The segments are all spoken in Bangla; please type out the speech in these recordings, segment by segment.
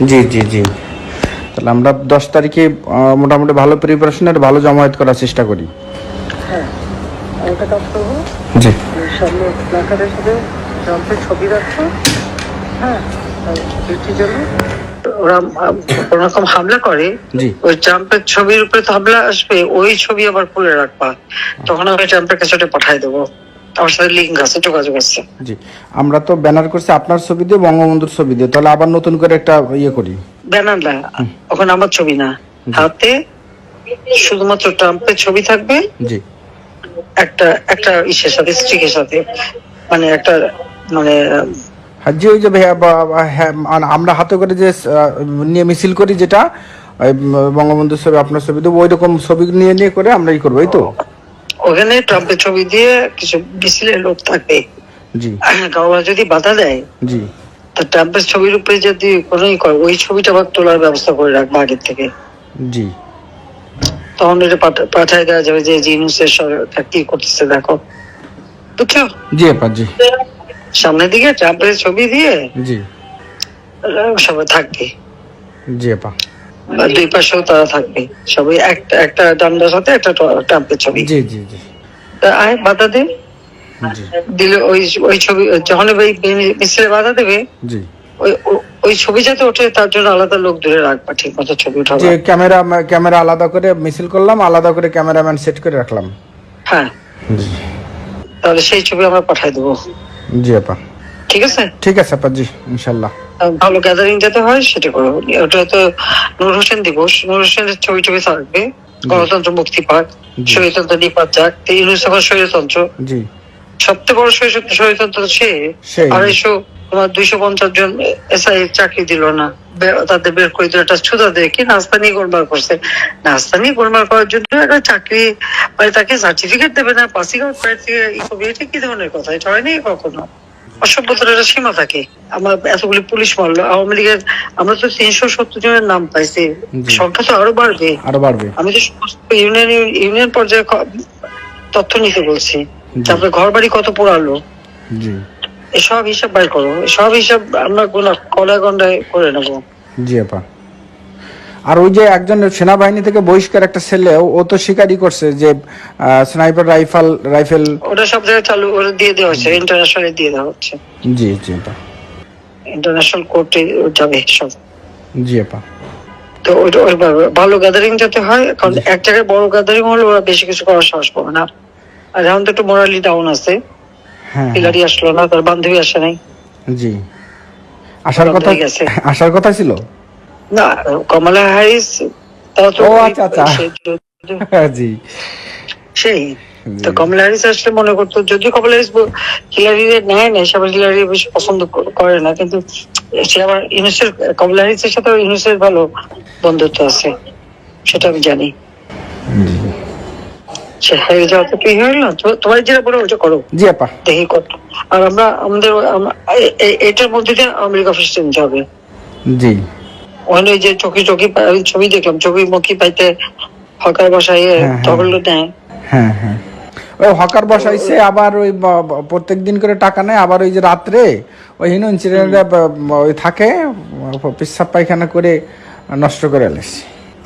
জি জি জি। তাহলে আমরা 10 তারিখে মোটামুটি ভালো প্রিপারেশনের ভালো জমায়েত করার চেষ্টা করি। হ্যাঁ, একটা কাজ করবো, জি সামনে প্ল্যাকার্ডের সাথে ট্রাম্পের ছবি রাখবো। হ্যাঁ, বৃষ্টির জন্য ওরা কোনো রকম হামলা করে, জি ওই ট্রাম্পের ছবির উপরে তো হামলা আসবে, ওই ছবি আবার খুলে রাখবা। তখন আমি ট্রাম্পের কাছে ওটা পাঠাই দেবো। আমার সাথে লিঙ্ক আছে, যোগাযোগ আছে। জি। আমরা তো ব্যানার করছি আপনার ছবি দিয়ে, বঙ্গবন্ধুর ছবি দিয়ে, তাহলে আবার নতুন করে একটা ইয়ে করি। ব্যানার না, ওখানে আমার ছবি না, হাতে শুধুমাত্র ট্রাম্পের ছবি থাকবে। জি একটা একটা ইসের সাথে, স্টিকের সাথে, মানে একটা, মানে আর যে ওই যে হ্যাঁ, মানে আমরা হাতে করে যে নিয়ে মিছিল করি, যেটা ওই বঙ্গবন্ধুর ছবি আপনার ছবি দেবো, ওই রকম ছবি নিয়ে নিয়ে করে আমরা ই করবো, এই তো। ওখানে ট্রাম্পের ছবি দিয়ে কিছু মিছিলের লোক থাকে, জি কাউরা যদি বাধা দেয়, জি তা ট্রাম্পের ছবির উপরে যদি কোনো করে, ওই ছবিটা আবার তোলার ব্যবস্থা করে রাখবো আগের থেকে। জি তখন এটা পাঠায় দেওয়া যাবে যে জিনুসের সরকার কি করতেছে দেখো, বুঝছো? জি আপা জি সামনের দিকে ট্রাম্পের ছবি দিয়ে জি সবাই থাকবে, জি আপা বা দুই পাশেও তারা থাকবে, সবাই একটা একটা ডান্ডার সাথে একটা ট্রাম্পের ছবি। জি জি জি তা আয় বাধা দে, জি দিলে ওই ওই ছবি যখন ওই মিছিলে বাধা দেবে, জি ওই ওই ছবি যাতে ওঠে তার জন্য আলাদা লোক ধরে রাখবা, ঠিক মতো ছবি উঠাবা। যে ক্যামেরা আলাদা করে মিছিল করলাম, আলাদা করে ক্যামেরাম্যান সেট করে রাখলাম। হ্যাঁ, জি তাহলে সেই ছবি আমরা পাঠাই দেবো। জি আপা ঠিক আছে, ঠিক আছে আপা, জি ইনশাল্লাহ। ভালো গ্যাদারিং যাতে হয় সেটা করো। ওটা তো নূর হোসেন দিবস, নূর হোসেনের ছবি টবি থাকবে, গণতন্ত্র মুক্তি পাক, স্বৈরতন্ত্র নিপাত যাক, ইউনুস এখন স্বৈরতন্ত্র, জি সবচেয়ে বড় স্বৈরতন্ত্র সে। সেই। 250 জন এসআই চাকরি দিল না, তাদের বের করে দিল, একটা ছুতা দিয়ে কি নাস্তা নিয়ে গোলমাল করছে। নাস্তা নিয়ে গোলমাল করার জন্য একটা চাকরি, মানে তাকে সার্টিফিকেট দেবে না, পাসিং আউট করে, এটা কি ধরনের কথা? এটা হয়নি কখনো। অসভ্যতার একটা সীমা থাকে। আমার এতগুলি পুলিশ মারলো আওয়ামী লীগের, আমরা তো 370 জনের নাম পাইছি, সংখ্যা তো আরো বাড়বে, আরো বাড়বে। আমি তো সমস্ত ইউনিয়ন পর্যায়ে তথ্য নিতে বলছি। তারপরে ঘর বাড়ি কত পোড়ালো, জি এসব হিসাব বাইর করো, সব হিসাব আমরা কলায় গন্ডায় করে নেবো। জি আপা। আর ওই যে একজন সেনাবাহিনী থেকে বহিষ্কার একটা ছেলে, ও তো স্বীকারই করছে যে স্নাইপার রাইফেল ওটা সব জায়গায় চালু করে দিয়ে দেওয়া হচ্ছে, ইন্টারন্যাশনালে দিয়ে দেওয়া হচ্ছে, জি জি আপা ইন্টারন্যাশনাল কোর্টে যাবে সব। জি আপা তো ওইটা ভালো গ্যাদারিং যাতে হয়, কারণ এক জায়গায় বড় গ্যাদারিং হলে ওরা বেশি কিছু করার সাহস পাবে না। আর এখন তো একটু মোরালি ডাউন আছে, হ্যাঁ পিলারি আসলো না, তার বান্ধবী আসে নাই। জি আসার কথা ছিল না, কমলা হ্যারিস, তাও তো ও আচ্ছা আচ্ছা জি সেই তো কমলা হ্যারিস আসলে মনে করতো, যদিও কমলা হ্যারিস হিলারি নেয় না, সবাই হিলারি বেশি পছন্দ করে না, কিন্তু সে আবার ইউনুসের, কমলা হ্যারিসের সাথে ইউনুসের ভালো বন্ধুত্ব আছে, সেটা আমি জানি। সে হেরে যাওয়া তো কি হইল, তোমার যেটা বলো ওটা করো। জি আপা দেখি কত। আর আমরা আমাদের এটার মধ্যে দিয়ে আওয়ামী লীগ অফিস নিতে হবে। জি ওখানে যে চকি ছবি দেখলাম, চকি মুখী পাইতে হকার বসায় তখন নেয়। হ্যাঁ হ্যাঁ, ওই হকার বসাইছে, আবার ওই প্রত্যেক দিন করে টাকা নেয়, আবার ওই যে রাত্রে ওই হিনো ইনসিডেন্টে ওই থাকে, পেশাব পায়খানা করে নষ্ট করে এলেছি।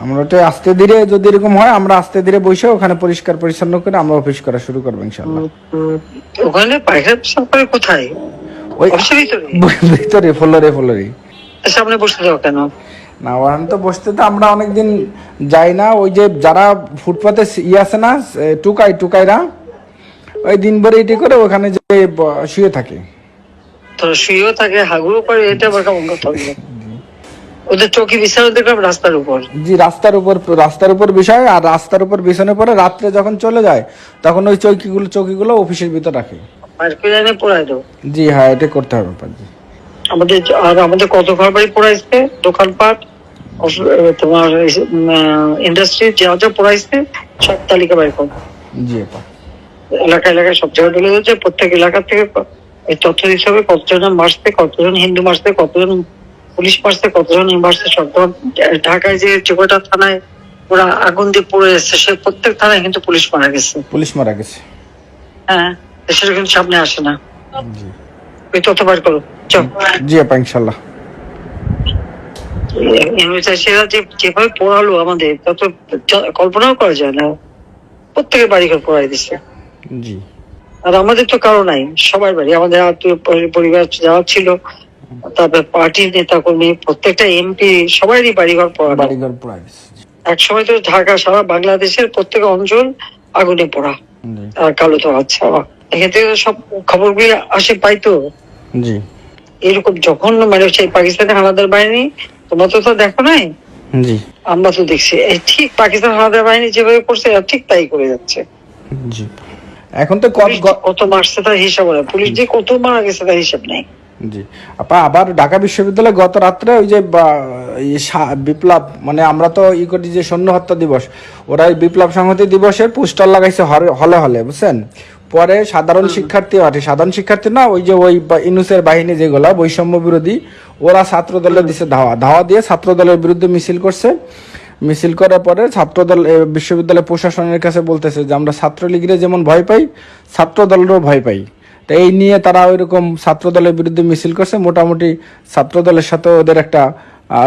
আমরা ওটা আস্তে ধীরে, যদি এরকম হয় আমরা আস্তে ধীরে বসে ওখানে পরিষ্কার পরিচ্ছন্ন করে আমরা অফিস করা শুরু করবো ইনশাল্লাহ। ওখানে পায়খানা পেশাব করে কোথায়? ওই অফিসের ভিতরে ফ্লোরে সামনে বসতে দাও কেন? না, ওখানে তো বসতে তো আমরা অনেকদিন যাই না। ওই যে যারা ফুটপাতে আছে না, টুকাইরা ওই দিন ভরে এটি করে ওখানে যে শুয়ে থাকে, তো শুয়েও থাকে, হাগুরও করে, এটা আবার কেমন কথা হলো? ওদের চৌকি বিছানো দেখলাম রাস্তার উপর। জি রাস্তার উপর বিষয়, আর রাস্তার উপর বিছানো পরে রাত্রে যখন চলে যায় তখন ওই চৌকিগুলো অফিসের ভিতর রাখে। পোড়াই দাও। জি হ্যাঁ, এটা করতে হবে জি। আমাদের কত ঘর বাড়ি পোড়াইছে, দোকানপাট, তোমার ইন্ডাস্ট্রি যা যা পোড়াইছে সব তালিকা বাইর করো। জি আপা। এলাকায় সব জায়গায় বলে যাচ্ছে, প্রত্যেক এলাকা থেকে এই তথ্য হিসাবে কতজন মারছে, কতজন হিন্দু মারছে, কতজন পুলিশ মারছে, কতজন মারছে, সব। ঢাকায় যে কটা থানায় ওরা আগুন দিয়ে পড়ে এসছে, সে প্রত্যেক থানায় কিন্তু পুলিশ মারা গেছে। হ্যাঁ, সেটা কিন্তু সামনে আসে না। ওই তথ্য বার করো, চল। জি আপা ইনশাল্লাহ। সেরা যেভাবে পড়ালো আমাদের, তা তো কল্পনাও করা যায় না। প্রত্যেকের বাড়িঘর পড়াই দিচ্ছে। জি। আর আমাদের তো কারো নাই, সবার বাড়ি, আমাদের আত্মীয় পরিবার যারা ছিল, তারপর পার্টির নেতা কর্মী, প্রত্যেকটা এমপি সবারই বাড়িঘর পড়ানো। বাড়িঘর পড়াই দিচ্ছে। এক সময় তো ঢাকা সারা বাংলাদেশের প্রত্যেক অঞ্চল আগুনে পড়া জি। আর কালো তো আচ্ছা, এখান থেকে সব খবরগুলি আসে পাইতো। জি। এরকম যখন মানে সেই পাকিস্তানের হানাদার বাহিনী, তোমরা তো দেখো নাই, জি। আমরা তো দেখছি এই ঠিক পাকিস্তান হানাদার বাহিনী যেভাবে করছে এরা ঠিক তাই করে যাচ্ছে। জি। এখন তো পুলিশ কত মারছে তার হিসাব নেই, পুলিশ যে কত মারা গেছে তার হিসাব নেই। জি। আপা আবার ঢাকা বিশ্ববিদ্যালয়ে গত রাত্রে ওই যে বিপ্লব, মানে আমরা তো করি যে সৈন্য হত্যা দিবস, ওরা এই বিপ্লব সংহতি দিবসের পোস্টার লাগাইছে হলে হলে, বুঝছেন। পরে সাধারণ শিক্ষার্থী না, ওই যে ওই ইনুসের বাহিনী যেগুলা বৈষম্য বিরোধী, ওরা ছাত্র দলে দিছে ধাওয়া দিয়ে ছাত্র দলের বিরুদ্ধে মিছিল করছে। মিছিল করার পরে ছাত্রদল বিশ্ববিদ্যালয় প্রশাসনের কাছে বলতেছে যে আমরা ছাত্রলীগের যেমন ভয় পাই, ছাত্র দলেরও ভয় পাই। তো এই নিয়ে তারা ওইরকম ছাত্র দলের বিরুদ্ধে মিছিল করছে। মোটামুটি ছাত্র দলের সাথে ওদের একটা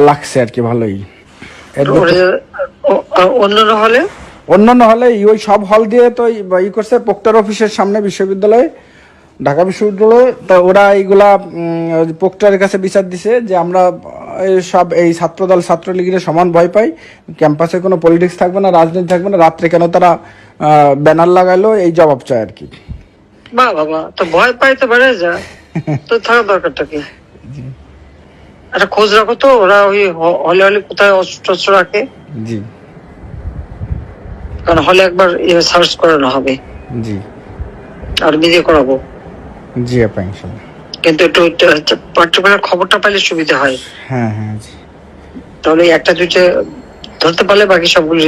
লাগছে আর কি, ভালোই। অন্যান্য হলে ওই সব হল দিয়ে তো করছে প্রক্টর অফিসের সামনে বিশ্ববিদ্যালয়ে, ঢাকা বিশ্ববিদ্যালয়ে। তো ওরা এইগুলা প্রক্টরের কাছে বিচার দিছে যে আমরা সব এই ছাত্রদল ছাত্রলীগের সমান ভয় পাই, ক্যাম্পাসে কোনো পলিটিক্স থাকবে না, রাজনীতি থাকবে না। রাত্রে কেন তারা ব্যানার লাগাইলো, এই জবাব চায় আর কি। বাবা তো ভয় পাইতে পারে, যা তো থাকার দরকারটা কি? একটা খোঁজ রাখো তো, ওরা ওই হলে হলে কোথায় অস্ত্র রাখে। জি। কারণ হলে একবার সার্চ করানো হবে। জি। আর নিজে করাবো। জি আপা, ইনশাআল্লাহ। কিন্তু একটু পার্টিকুলার খবরটা পাইলে সুবিধা হয়। হ্যাঁ হ্যাঁ, জি। তাহলে একটা দুইটা ধরতে পারলে বাকি সবগুলি